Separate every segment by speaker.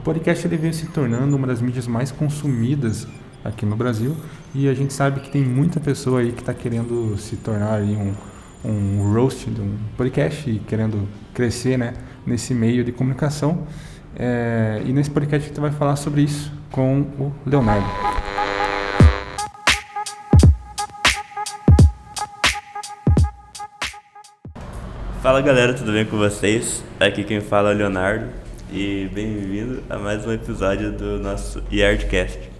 Speaker 1: podcast ele vem se tornando uma das mídias mais consumidas aqui no Brasil e a gente sabe que tem muita pessoa aí que está querendo se tornar aí um host de um podcast e querendo crescer, né, nesse meio de comunicação. E nesse podcast a gente vai falar sobre isso com o Leonardo.
Speaker 2: Fala galera, tudo bem com vocês? Aqui quem fala é o Leonardo e bem-vindo a mais um episódio do nosso Yardcast.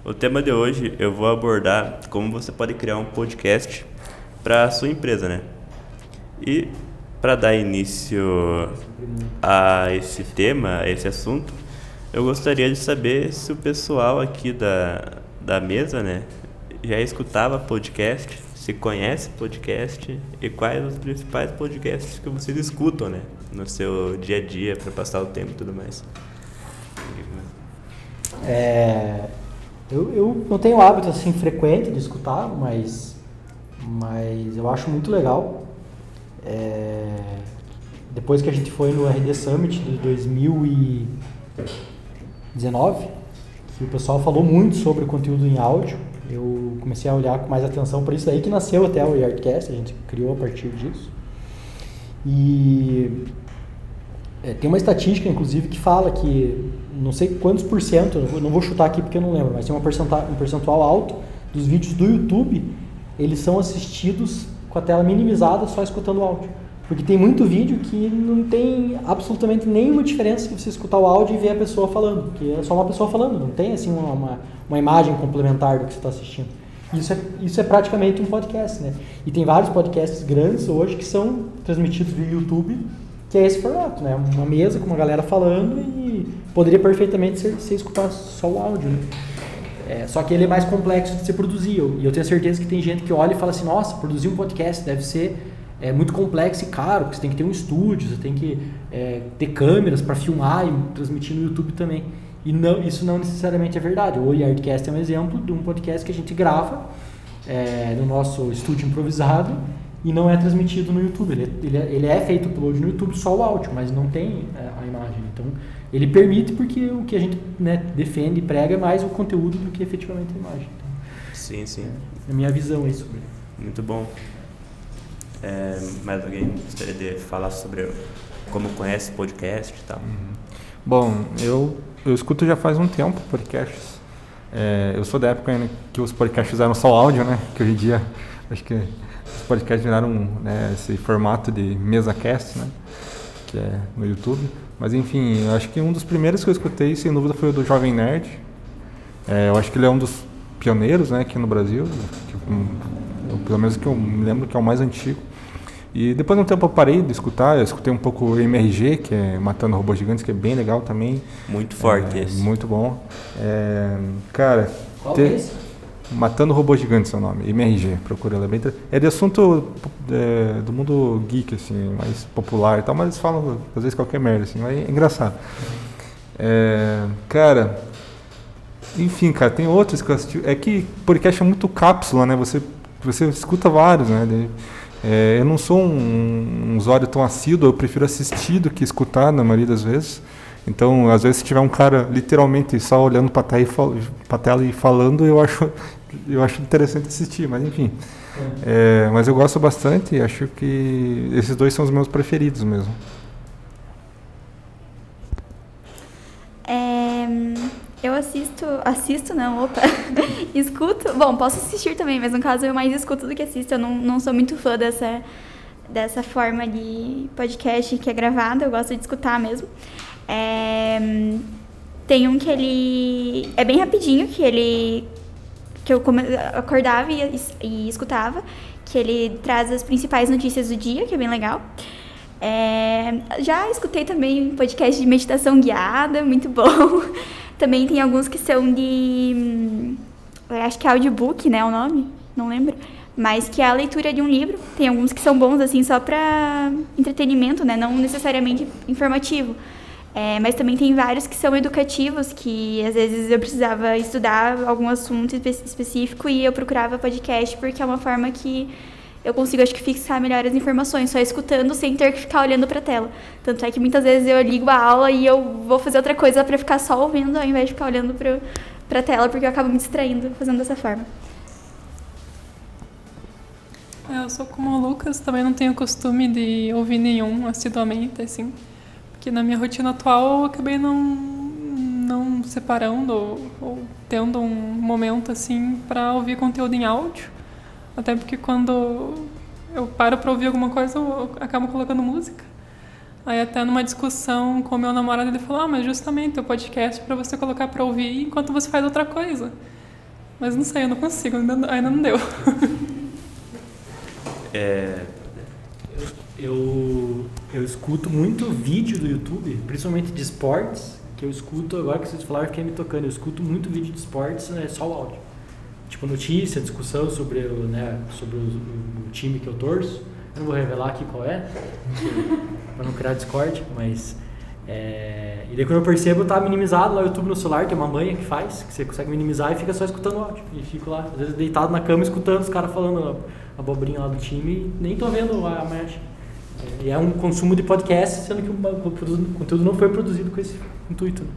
Speaker 2: O tema de hoje eu vou abordar como você pode criar um podcast para a sua empresa, né? E para dar início a esse tema, a esse assunto, eu gostaria de saber se o pessoal aqui da mesa, né, já escutava podcast, se conhece podcast e quais os principais podcasts que vocês escutam, né, no seu dia a dia para passar o tempo e tudo mais.
Speaker 3: Eu não tenho hábito assim frequente de escutar, mas eu acho muito legal. Depois que a gente foi no RD Summit de 2019, que o pessoal falou muito sobre o conteúdo em áudio, eu comecei a olhar com mais atenção, por isso daí que nasceu até o Yardcast, a gente criou a partir disso. E tem uma estatística, inclusive, que fala que não sei quantos por cento, não vou chutar aqui porque eu não lembro, mas tem um percentual alto dos vídeos do YouTube, eles são assistidos com a tela minimizada, só escutando o áudio. Porque tem muito vídeo que não tem absolutamente nenhuma diferença se você escutar o áudio e ver a pessoa falando, porque é só uma pessoa falando, não tem assim uma imagem complementar do que você está assistindo. Isso é praticamente um podcast, né? E tem vários podcasts grandes hoje que são transmitidos via YouTube, que é esse formato, né? Uma mesa com uma galera falando e poderia perfeitamente ser escutar só o áudio, né? Só que ele é mais complexo de se produzir. E eu tenho certeza que tem gente que olha e fala assim, nossa, produzir um podcast deve ser muito complexo e caro, porque você tem que ter um estúdio, você tem que ter câmeras para filmar e transmitir no YouTube também. E isso não necessariamente é verdade. O Yardcast é um exemplo de um podcast que a gente grava no nosso estúdio improvisado e não é transmitido no YouTube. Ele é feito upload no YouTube, só o áudio, mas não tem a imagem. Então, ele permite porque o que a gente, né, defende e prega é mais o conteúdo do que efetivamente a imagem. Então,
Speaker 2: sim.
Speaker 3: É a minha visão aí sobre.
Speaker 2: Muito bom. Mais alguém gostaria de falar sobre como conhece podcast e tal?
Speaker 1: Bom, eu escuto já faz um tempo podcasts. Eu sou da época ainda que os podcasts eram só áudio, né? Que hoje em dia acho que os podcasts viraram, né, esse formato de mesa-cast, né? Que é no YouTube. Mas enfim, eu acho que um dos primeiros que eu escutei, sem dúvida, foi o do Jovem Nerd. Eu acho que ele é um dos pioneiros, né, aqui no Brasil. Pelo menos que eu me lembro que é o mais antigo. E depois de um tempo eu parei de escutar, eu escutei um pouco o MRG, que é Matando Robôs Gigantes, que é bem legal também.
Speaker 2: Muito forte esse.
Speaker 1: Muito bom. Cara...
Speaker 3: Qual é esse?
Speaker 1: Matando Robôs Gigantes é o nome, MRG, procura ela, é de assunto do mundo geek, assim, mais popular e tal, mas eles falam às vezes qualquer merda, assim, mas é engraçado. Cara, enfim, cara, tem outros que eu assisti, é que podcast é muito cápsula, né, você escuta vários, né, eu não sou um usuário tão assíduo, eu prefiro assistir do que escutar na maioria das vezes. Então, às vezes, se tiver um cara literalmente só olhando para a tela e falando, eu acho interessante assistir, mas enfim. Mas eu gosto bastante e acho que esses dois são os meus preferidos mesmo.
Speaker 4: Eu escuto, bom, posso assistir também, mas no caso eu mais escuto do que assisto, eu não sou muito fã dessa forma de podcast que é gravado, eu gosto de escutar mesmo. Tem um que ele é bem rapidinho, que eu acordava e escutava, que ele traz as principais notícias do dia, que é bem legal. Já escutei também um podcast de meditação guiada, muito bom. Também tem alguns que são acho que é audiobook, né, o nome, não lembro. Mas que é a leitura de um livro. Tem alguns que são bons, assim, só para entretenimento, né, não necessariamente informativo. Mas também tem vários que são educativos, que às vezes eu precisava estudar algum assunto específico e eu procurava podcast, porque é uma forma que eu consigo, acho que, fixar melhor as informações, só escutando sem ter que ficar olhando para a tela. Tanto é que muitas vezes eu ligo a aula e eu vou fazer outra coisa para ficar só ouvindo, ao invés de ficar olhando para a tela, porque eu acabo me distraindo fazendo dessa forma.
Speaker 5: Eu sou como o Lucas, também não tenho costume de ouvir nenhum assiduamente, assim, porque na minha rotina atual eu acabei não separando ou tendo um momento, assim, para ouvir conteúdo em áudio, até porque quando eu paro para ouvir alguma coisa eu acabo colocando música. Aí até numa discussão com o meu namorado ele falou, mas justamente o podcast é para você colocar para ouvir enquanto você faz outra coisa. Mas não sei, eu não consigo, ainda não deu.
Speaker 3: Eu escuto muito vídeo do YouTube, principalmente de esportes, que eu escuto, agora que vocês falaram, eu fiquei me tocando, eu escuto muito vídeo de esportes, só o áudio. Tipo, notícia, discussão sobre o time que eu torço. Eu não vou revelar aqui qual é, para não criar Discord, mas... E daí quando eu percebo, tá minimizado lá o YouTube no celular, tem uma manha que faz, que você consegue minimizar e fica só escutando o áudio. E fico lá, às vezes deitado na cama, escutando os caras falando a abobrinha lá do time e nem tô vendo a match. E é um consumo de podcast, sendo que o conteúdo não foi produzido com esse intuito. Né?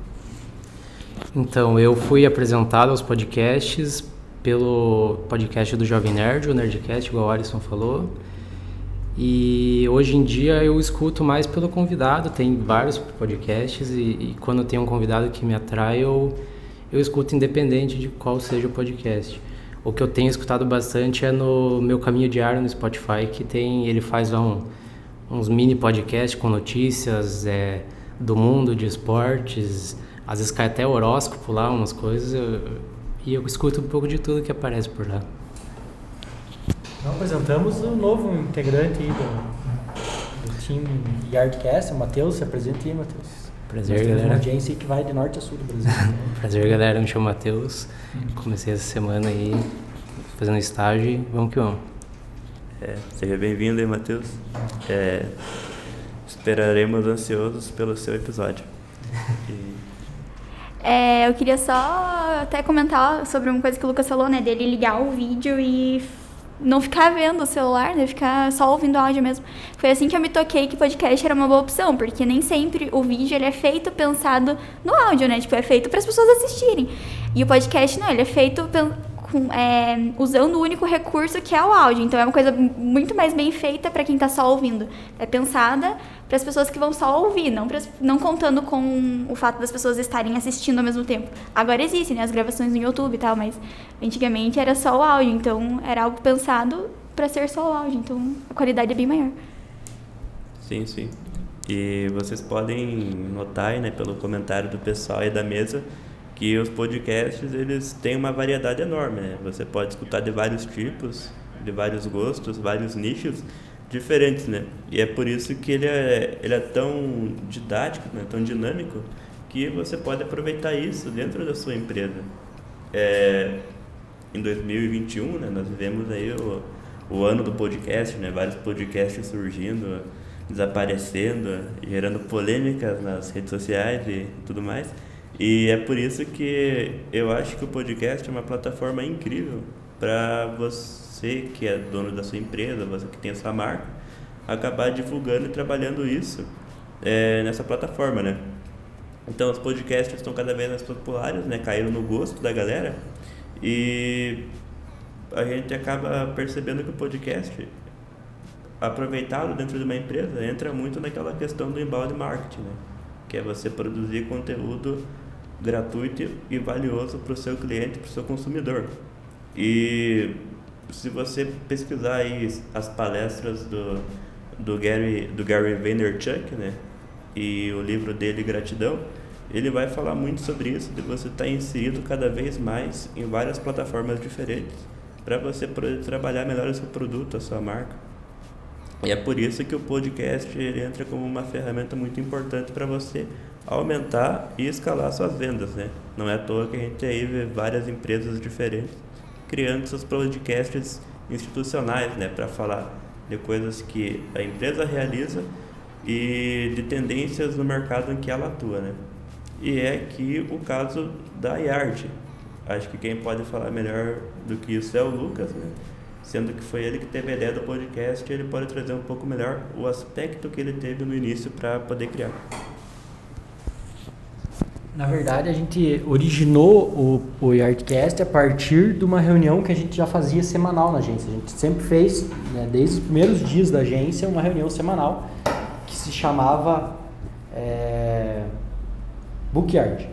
Speaker 6: Então, eu fui apresentado aos podcasts pelo podcast do Jovem Nerd, o Nerdcast, igual o Alisson falou. E hoje em dia eu escuto mais pelo convidado, tem vários podcasts e quando tem um convidado que me atrai, eu escuto independente de qual seja o podcast. O que eu tenho escutado bastante é no Meu Caminho Diário no Spotify, que ele faz lá uns mini podcasts com notícias do mundo de esportes, às vezes cai até horóscopo lá, umas coisas, e eu escuto um pouco de tudo que aparece por lá.
Speaker 3: Nós apresentamos o novo integrante aí do time Yardcast, o Matheus. Se apresenta aí, Matheus.
Speaker 6: Prazer,
Speaker 3: Nós
Speaker 6: galera.
Speaker 3: Uma audiência que vai de norte a sul do Brasil.
Speaker 6: Prazer, galera. Me chamo Matheus. Comecei essa semana aí fazendo estágio e vamos que vamos.
Speaker 2: Seja bem-vindo aí, Matheus. Esperaremos ansiosos pelo seu episódio.
Speaker 4: Eu queria só até comentar sobre uma coisa que o Lucas falou, né? Dele ligar o vídeo e não ficar vendo o celular, né? Ficar só ouvindo áudio mesmo. Foi assim que eu me toquei que podcast era uma boa opção, porque nem sempre o vídeo ele é feito pensado no áudio, né? Tipo, é feito para as pessoas assistirem. E o podcast não, ele é feito usando o único recurso que é o áudio. Então é uma coisa muito mais bem feita para quem está só ouvindo. É pensada para as pessoas que vão só ouvir, não contando com o fato das pessoas estarem assistindo ao mesmo tempo. Agora existem, né, as gravações no YouTube e tal, mas antigamente era só o áudio, então era algo pensado para ser só o áudio, então a qualidade é bem maior.
Speaker 2: Sim, sim. E vocês podem notar, né, pelo comentário do pessoal aí da mesa, que os podcasts eles têm uma variedade enorme, né? Você pode escutar de vários tipos, de vários gostos, vários nichos diferentes, né? E é por isso que ele é tão didático, né? Tão dinâmico, que você pode aproveitar isso dentro da sua empresa. Em 2021, né, nós vivemos aí o ano do podcast, né? Vários podcasts surgindo, desaparecendo, gerando polêmicas nas redes sociais e tudo mais. E é por isso que eu acho que o podcast é uma plataforma incrível para você que é dono da sua empresa, você que tem a sua marca, acabar divulgando e trabalhando isso nessa plataforma, né? Então os podcasts estão cada vez mais populares, né? Caíram no gosto da galera e a gente acaba percebendo que o podcast, aproveitado dentro de uma empresa, entra muito naquela questão do inbound marketing, né? Que é você produzir conteúdo gratuito e valioso para o seu cliente, para o seu consumidor. E se você pesquisar aí as palestras do Gary Vaynerchuk, né, e o livro dele, Gratidão, ele vai falar muito sobre isso, de você estar inserido cada vez mais em várias plataformas diferentes para você poder trabalhar melhor o seu produto, a sua marca. E é por isso que o podcast ele entra como uma ferramenta muito importante para você aumentar e escalar suas vendas, né? Não é à toa que a gente aí vê várias empresas diferentes criando seus podcasts institucionais, né? Para falar de coisas que a empresa realiza e de tendências no mercado em que ela atua, né? E é aqui o caso da Yard. Acho que quem pode falar melhor do que isso é o Lucas, né? sendo que foi ele que teve a ideia do podcast, e ele pode trazer um pouco melhor o aspecto que ele teve no início para poder criar.
Speaker 3: Na verdade, a gente originou o Yardcast a partir de uma reunião que a gente já fazia semanal na agência. A gente sempre fez, né, desde os primeiros dias da agência, uma reunião semanal que se chamava Bookyard.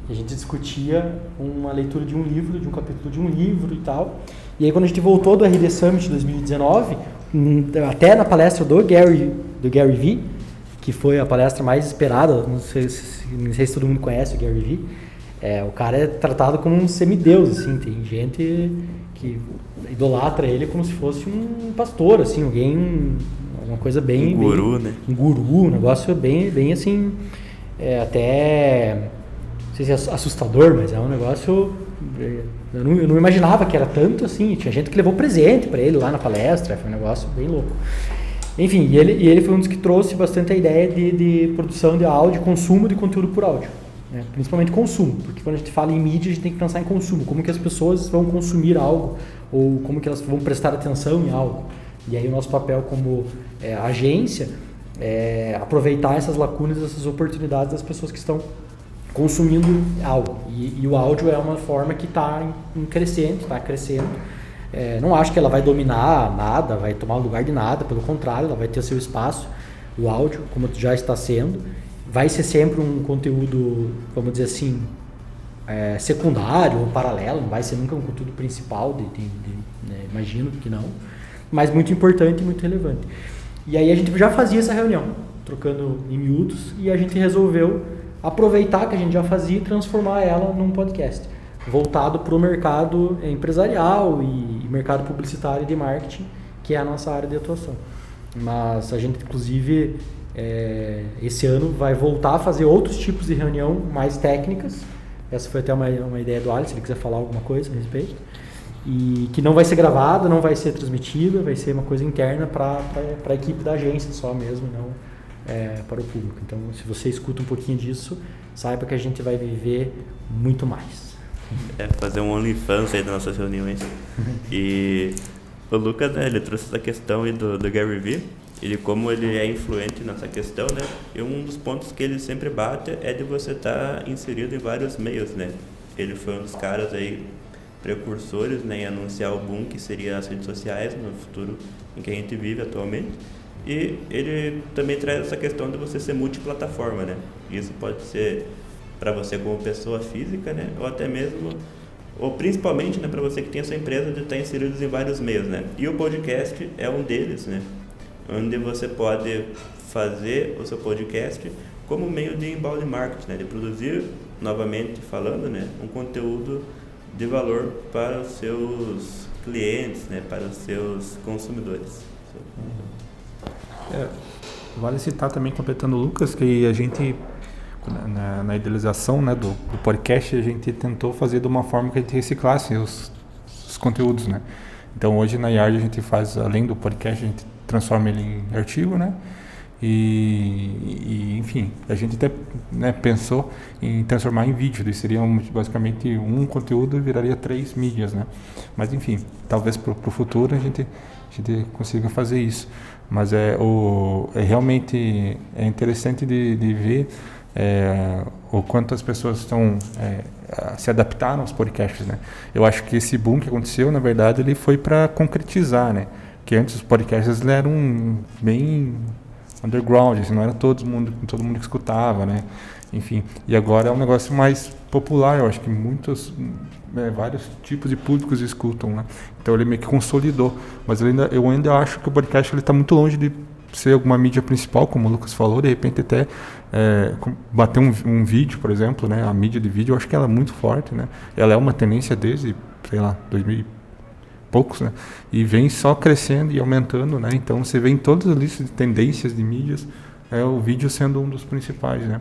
Speaker 3: A gente discutia uma leitura de um livro, de um capítulo de um livro e tal. E aí, quando a gente voltou do RD Summit 2019, até na palestra do Gary Vee, que foi a palestra mais esperada, não sei se todo mundo conhece o Gary Vee, o cara é tratado como um semideus, assim, tem gente que idolatra ele como se fosse um pastor, assim, uma coisa bem...
Speaker 2: Um guru, né?
Speaker 3: Um guru, um negócio bem assim, até, não sei se é assustador, mas é um negócio... Eu não imaginava que era tanto assim, tinha gente que levou presente para ele lá na palestra, foi um negócio bem louco. Enfim, e ele foi um dos que trouxe bastante a ideia de produção de áudio, consumo de conteúdo por áudio, né? Principalmente consumo, porque quando a gente fala em mídia, a gente tem que pensar em consumo, como que as pessoas vão consumir algo, ou como que elas vão prestar atenção em algo. E aí o nosso papel como agência é aproveitar essas lacunas, essas oportunidades das pessoas que estão consumindo algo. E o áudio é uma forma que está crescendo. Não acho que ela vai dominar nada, vai tomar o lugar de nada, pelo contrário, ela vai ter seu espaço. O áudio, como já está sendo, vai ser sempre um conteúdo, vamos dizer assim, secundário ou paralelo, não vai ser nunca um conteúdo principal, imagino que não, mas muito importante e muito relevante. E aí a gente já fazia essa reunião, trocando em miúdos, e a gente resolveu aproveitar que a gente já fazia e transformar ela num podcast voltado para o mercado empresarial e mercado publicitário e de marketing, que é a nossa área de atuação. Mas a gente, inclusive, esse ano vai voltar a fazer outros tipos de reunião mais técnicas. Essa foi até uma ideia do Alisson, se ele quiser falar alguma coisa a respeito. E que não vai ser gravada, não vai ser transmitida, vai ser uma coisa interna para a equipe da agência só mesmo, não para o público. Então, se você escuta um pouquinho disso, saiba que a gente vai viver muito mais.
Speaker 2: Fazer um OnlyFans aí das nossas reuniões. E o Lucas, né, ele trouxe essa questão aí do Gary Vee. Ele, como ele é influente nessa questão, né, e um dos pontos que ele sempre bate é de você estar inserido em vários meios, né. Ele foi um dos caras aí precursores, né, em anunciar o boom que seria as redes sociais no futuro em que a gente vive atualmente. E ele também traz essa questão de você ser multiplataforma, né. Isso pode ser para você como pessoa física, né, ou até mesmo, ou principalmente, né, para você que tem a sua empresa, de estar inserido em vários meios, né. E o podcast é um deles, né, onde você pode fazer o seu podcast como meio de inbound marketing, né, de produzir, novamente falando, né, um conteúdo de valor para os seus clientes, né, para os seus consumidores.
Speaker 1: Vale citar também, completando o Lucas, que a gente, na idealização, né, do podcast, a gente tentou fazer de uma forma que a gente reciclasse os conteúdos, né. Então hoje na Yard a gente faz, além do podcast, a gente transforma ele em artigo, né, e enfim, a gente até, né, pensou em transformar em vídeo, daí seria basicamente um conteúdo viraria 3 mídias, né, mas enfim, talvez para o futuro a gente consiga fazer isso, mas realmente é interessante de ver o quanto as pessoas se adaptaram aos podcasts, né. Eu acho que esse boom que aconteceu, na verdade, ele foi para concretizar, né, que antes os podcasts eram bem underground, assim, não era todo mundo que escutava, né, enfim, e agora é um negócio mais popular, eu acho que vários tipos de públicos escutam, né, então ele meio que consolidou, mas eu ainda acho que o podcast está muito longe de ser alguma mídia principal, como o Lucas falou, de repente até bater um vídeo, por exemplo, né, a mídia de vídeo, eu acho que ela é muito forte, né, ela é uma tendência desde, sei lá, 2000 poucos, né? E vem só crescendo e aumentando, né? Então você vê em todas as listas de tendências de mídias, o vídeo sendo um dos principais, né?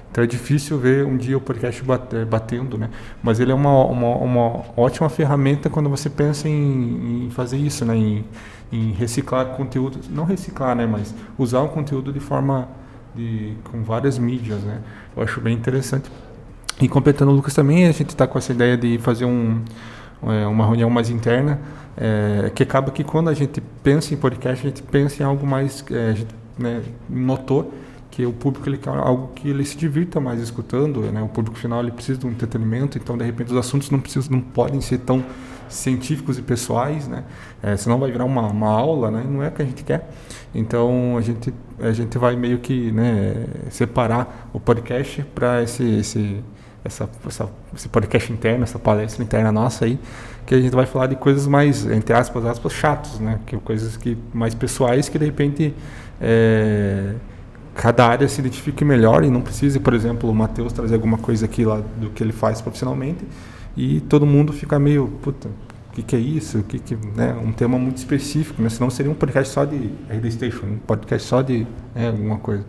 Speaker 1: Então é difícil ver um dia o podcast batendo, né? Mas ele é uma ótima ferramenta quando você pensa em fazer isso, né? Em reciclar conteúdo, não reciclar, né? Mas usar o conteúdo de forma com várias mídias, né? Eu acho bem interessante. E completando o Lucas também, a gente está com essa ideia de fazer um uma reunião mais interna, que acaba que quando a gente pensa em podcast, a gente pensa em algo mais, a gente, né, notou que o público ele quer algo que ele se divirta mais escutando, né? O público final ele precisa de um entretenimento, então de repente os assuntos não podem ser tão científicos e pessoais, né? Senão vai virar uma aula, né? Não é o que a gente quer. Então a gente vai meio que, né, separar o podcast para esse podcast interno, essa palestra interna nossa aí, que a gente vai falar de coisas mais, entre aspas, chatos, né? Que coisas mais pessoais que de repente cada área se identifique melhor e não precise, por exemplo, o Matheus trazer alguma coisa aqui lá do que ele faz profissionalmente e todo mundo fica meio, puta, o que é isso? Né? Um tema muito específico, né? Senão seria um podcast só de RD Station, um podcast só de alguma coisa.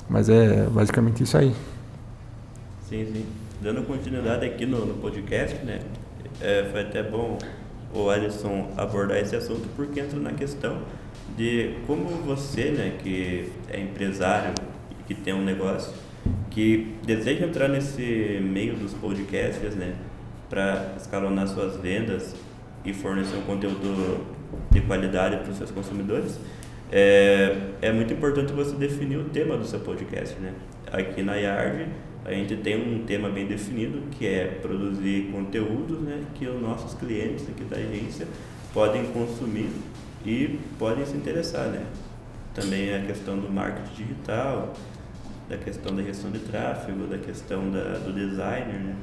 Speaker 1: Mas é basicamente isso aí.
Speaker 2: Sim. Dando continuidade aqui no podcast, né? Foi até bom o Alisson abordar esse assunto porque entra na questão de como você, né, que é empresário e que tem um negócio, que deseja entrar nesse meio dos podcasts, né, para escalonar suas vendas e fornecer um conteúdo de qualidade para os seus consumidores, é muito importante você definir o tema do seu podcast, né? Aqui na Yard a gente tem um tema bem definido, que é produzir conteúdos, né, que os nossos clientes aqui da agência podem consumir e podem se interessar, né? Também a questão do marketing digital, da questão da gestão de tráfego, da questão do designer, né?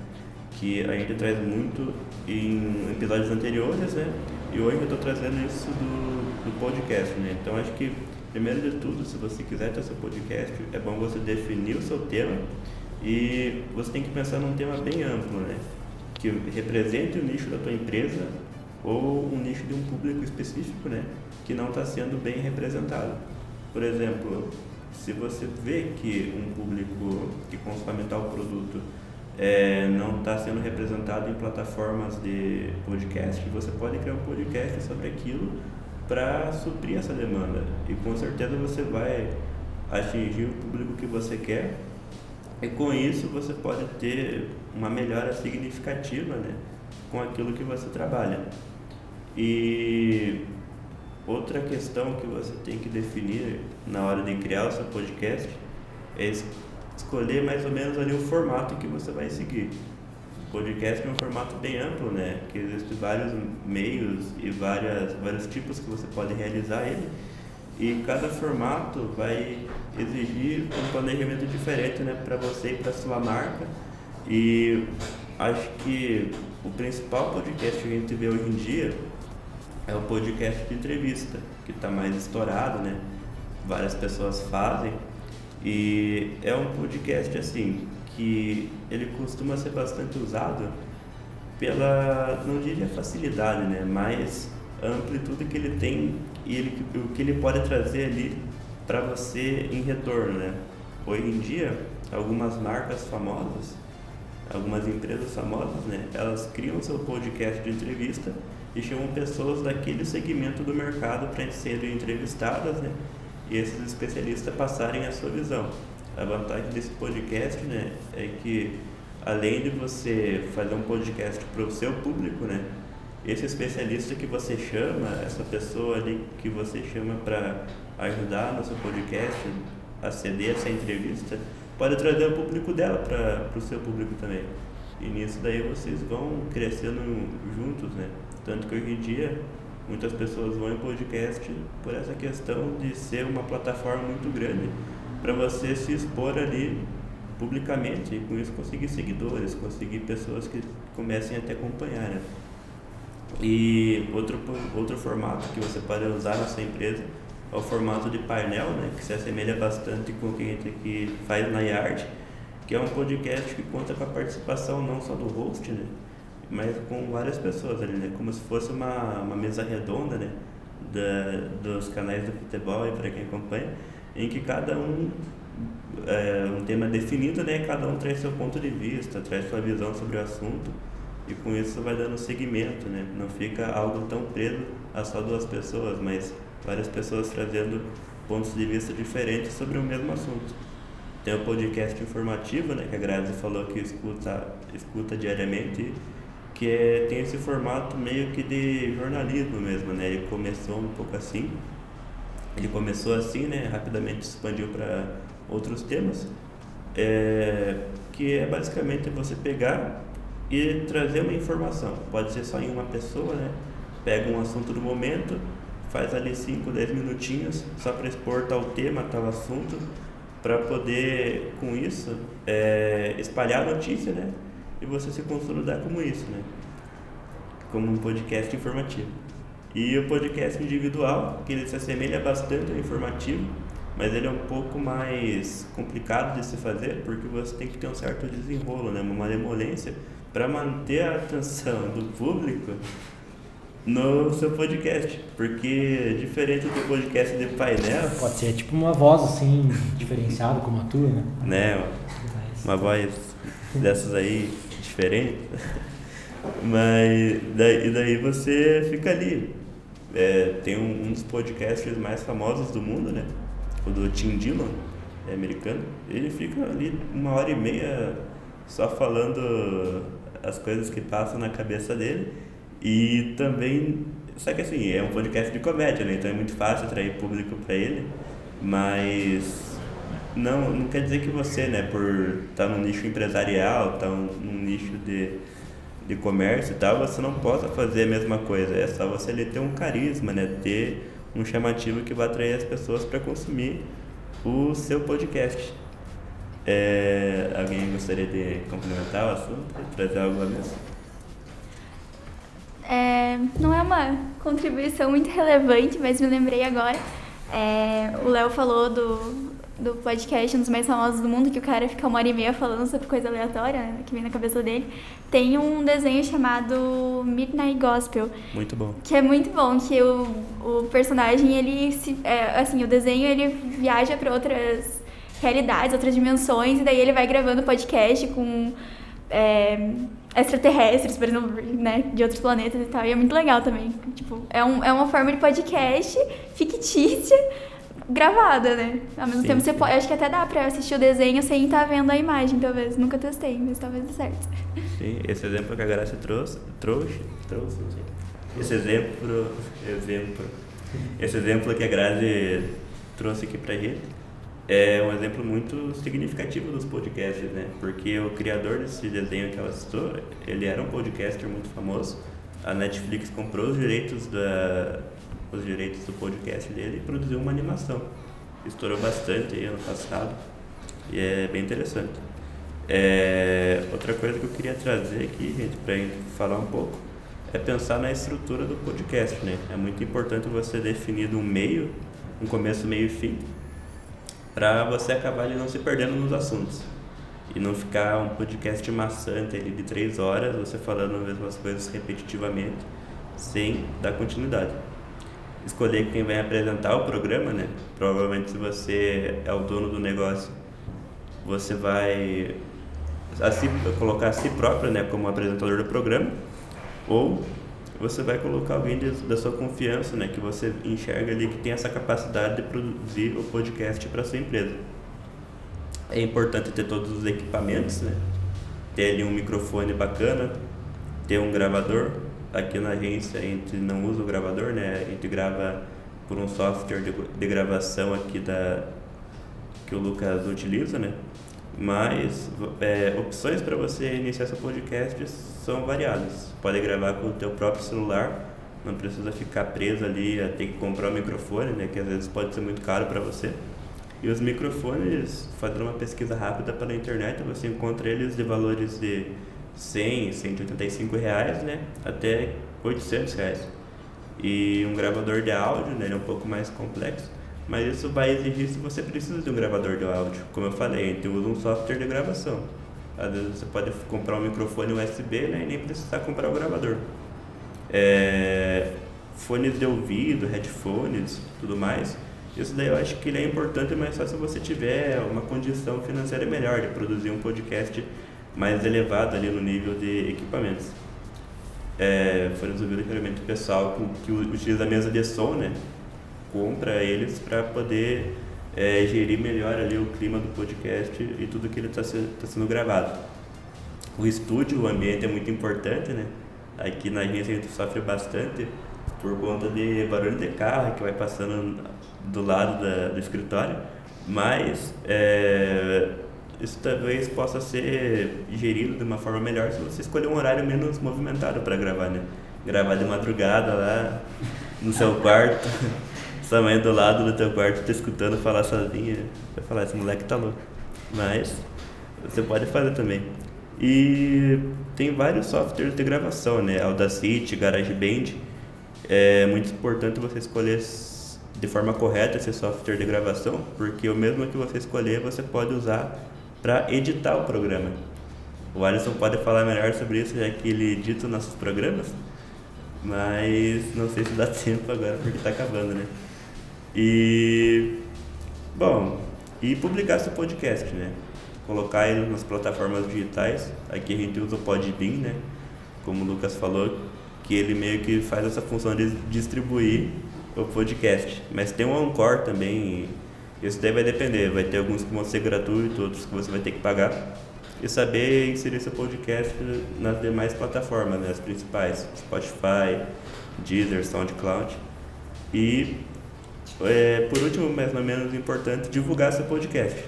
Speaker 2: Que a gente traz muito em episódios anteriores, né? E hoje eu estou trazendo isso do podcast, né? Então acho que, primeiro de tudo, se você quiser ter seu podcast, é bom você definir o seu tema e você tem que pensar num tema bem amplo, né? Que represente o nicho da tua empresa ou um nicho de um público específico, né, que não está sendo bem representado. Por exemplo, se você vê que um público que consome tal produto não está sendo representado em plataformas de podcast, você pode criar um podcast sobre aquilo para suprir essa demanda. E com certeza você vai atingir o público que você quer e com isso você pode ter uma melhora significativa, né, com aquilo que você trabalha. E outra questão que você tem que definir na hora de criar o seu podcast é escolher mais ou menos ali o formato que você vai seguir. O podcast é um formato bem amplo, né? Que existem vários meios e vários tipos que você pode realizar ele. E cada formato vai exigir um planejamento diferente, né, para você e para sua marca. E acho que o principal podcast que a gente vê hoje em dia é o podcast de entrevista, que está mais estourado, né? Várias pessoas fazem. E é um podcast, assim, que ele costuma ser bastante usado pela, não diria facilidade, né? Mas a amplitude que ele tem e o que ele pode trazer ali para você em retorno, né? Hoje em dia, algumas marcas famosas, algumas empresas famosas, né, elas criam seu podcast de entrevista e chamam pessoas daquele segmento do mercado para serem entrevistadas, né, e esses especialistas passarem a sua visão. A vantagem desse podcast, né, é que além de você fazer um podcast para o seu público, né, esse especialista que você chama, essa pessoa ali que você chama para ajudar no seu podcast a ceder essa entrevista, pode trazer o público dela para o seu público também. E nisso daí vocês vão crescendo juntos, né? Tanto que hoje em dia muitas pessoas vão em podcast por essa questão de ser uma plataforma muito grande para você se expor ali publicamente e com isso conseguir seguidores, conseguir pessoas que comecem a te acompanhar, né? E outro formato que você pode usar na sua empresa é o formato de painel, né, que se assemelha bastante com o que a gente aqui faz na Yard, que é um podcast que conta com a participação não só do host, né, mas com várias pessoas ali, né, como se fosse uma mesa redonda, né, dos canais do futebol e para quem acompanha, em que cada um um tema definido, né, cada um traz seu ponto de vista, traz sua visão sobre o assunto. E com isso vai dando seguimento, né? Não fica algo tão preso a só duas pessoas, mas várias pessoas trazendo pontos de vista diferentes sobre o mesmo assunto. Tem o podcast informativo, né? Que a Grazi falou que escuta diariamente, tem esse formato meio que de jornalismo mesmo, né? Ele começou um pouco assim, né? Rapidamente expandiu para outros temas, que é basicamente você pegar e trazer uma informação. Pode ser só em uma pessoa, né? Pega um assunto do momento, faz ali 5, 10 minutinhos só para expor tal tema, tal assunto, para poder, com isso, espalhar a notícia, né? E você se consolidar como isso, né? Como um podcast informativo. E o podcast individual, que ele se assemelha bastante ao informativo, mas ele é um pouco mais complicado de se fazer, porque você tem que ter um certo desenrolo, né? Uma malemolência para manter a atenção do público no seu podcast, porque diferente do podcast de painel...
Speaker 3: Pode ser tipo uma voz assim, diferenciada como a tua, né?
Speaker 2: Né, uma voz dessas aí, diferente. Mas daí você fica ali. Tem um dos podcasts mais famosos do mundo, né? O do Tim Dillon, americano. Ele fica ali 1h30 só falando as coisas que passam na cabeça dele. E também, só que assim, é um podcast de comédia, né? Então é muito fácil atrair público para ele, mas não quer dizer que você, né, por estar num nicho empresarial, estar num nicho de comércio e tal, você não possa fazer a mesma coisa. É só você ter um carisma, né? Ter um chamativo que vai atrair as pessoas para consumir o seu podcast. Alguém gostaria de complementar o assunto? Trazer algo a mesmo?
Speaker 4: Não é uma contribuição muito relevante, mas me lembrei agora. O Léo falou do podcast, um dos mais famosos do mundo, que o cara fica 1h30 falando sobre coisa aleatória, né, que vem na cabeça dele. Tem um desenho chamado Midnight Gospel.
Speaker 2: Muito bom.
Speaker 4: Que é muito bom, que o personagem, ele o desenho, ele viaja para outras realidades, outras dimensões, e daí ele vai gravando podcast com extraterrestres, por exemplo, né, de outros planetas e tal, e é muito legal também. Tipo, é uma forma de podcast fictícia, gravada, né? Ao mesmo tempo, você pode, acho que até dá pra assistir o desenho sem estar vendo a imagem, talvez. Nunca testei, mas talvez dê certo.
Speaker 2: Sim, esse exemplo que a Graça trouxe, esse exemplo que a Grazi trouxe aqui pra gente é um exemplo muito significativo dos podcasts, né? Porque o criador desse desenho que ela citou, ele era um podcaster muito famoso. A Netflix comprou os direitos do podcast dele e produziu uma animação. Estourou bastante aí ano passado e é bem interessante. Outra coisa que eu queria trazer aqui, gente, pra gente falar um pouco, é pensar na estrutura do podcast, né? É muito importante você definir um meio, um começo, meio e fim, para você acabar ali não se perdendo nos assuntos e não ficar um podcast maçante ali de 3 horas, você falando as mesmas coisas repetitivamente, sem dar continuidade. Escolher quem vai apresentar o programa, né? Provavelmente, se você é o dono do negócio, você vai colocar a si próprio, né, como apresentador do programa, ou você vai colocar alguém da sua confiança, né, que você enxerga ali que tem essa capacidade de produzir o podcast para sua empresa. É importante ter todos os equipamentos, né? Ter ali um microfone bacana, ter um gravador. Aqui na agência a gente não usa o gravador, né? A gente grava por um software de gravação aqui que o Lucas utiliza, né? Mas opções para você iniciar seu podcast são variadas. Pode gravar com o teu próprio celular, não precisa ficar preso ali a ter que comprar um microfone, né? Que às vezes pode ser muito caro para você. E os microfones, fazendo uma pesquisa rápida pela internet, você encontra eles de valores de R$100, R$185, né? Até R$800. E um gravador de áudio, né? Ele é um pouco mais complexo, mas isso vai exigir se você precisa de um gravador de áudio. Como eu falei, a gente usa um software de gravação. Às vezes você pode comprar um microfone USB, né? E nem precisar comprar o gravador. Fones de ouvido, headphones, tudo mais. Isso daí eu acho que ele é importante, mas só se você tiver uma condição financeira melhor de produzir um podcast mais elevado ali no nível de equipamentos. Fones de ouvido, geralmente o pessoal que utiliza a mesa de som, né? Compra eles para poder gerir melhor ali o clima do podcast e tudo que ele está sendo gravado. O estúdio, o ambiente é muito importante, né? Aqui na agência a gente sofre bastante por conta de barulho de carro que vai passando do lado do escritório, mas isso talvez possa ser gerido de uma forma melhor se você escolher um horário menos movimentado para gravar, né? Gravar de madrugada lá no seu quarto, sua mãe do lado do teu quarto te escutando falar sozinha, vai falar, esse moleque tá louco. Mas você pode fazer também. E tem vários softwares de gravação, né? Audacity, GarageBand. É muito importante você escolher de forma correta esse software de gravação, porque o mesmo que você escolher, você pode usar para editar o programa. O Alisson pode falar melhor sobre isso, já que ele edita os nossos programas, mas não sei se dá tempo agora, porque está acabando, né? E publicar seu podcast, né? Colocar ele nas plataformas digitais. Aqui a gente usa o Podbean, né? Como o Lucas falou, que ele meio que faz essa função de distribuir o podcast. Mas tem um Anchor também, isso daí vai depender, vai ter alguns que vão ser gratuitos, outros que você vai ter que pagar. E saber inserir seu podcast nas demais plataformas, né? As principais, Spotify, Deezer, SoundCloud. E, por último, mas não menos importante, divulgar seu podcast.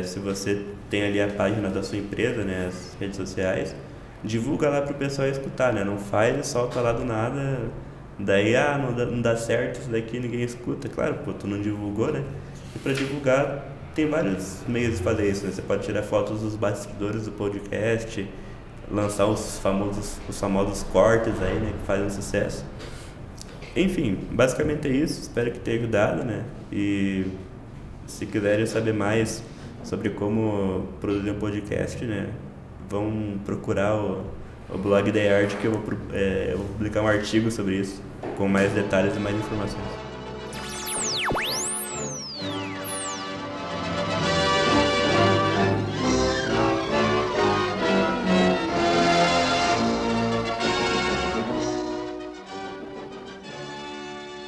Speaker 2: Se você tem ali a página da sua empresa, né, as redes sociais, divulga lá pro pessoal escutar, né? Não faz e solta lá do nada, daí não dá certo, isso daqui ninguém escuta. Claro, tu não divulgou, né? E para divulgar tem vários meios de fazer isso, né? Você pode tirar fotos dos bastidores do podcast, lançar os famosos cortes aí, né, que fazem sucesso. Enfim, basicamente é isso, espero que tenha ajudado, né? E se quiserem saber mais sobre como produzir um podcast, né, vão procurar o blog da Art, que eu vou publicar um artigo sobre isso, com mais detalhes e mais informações.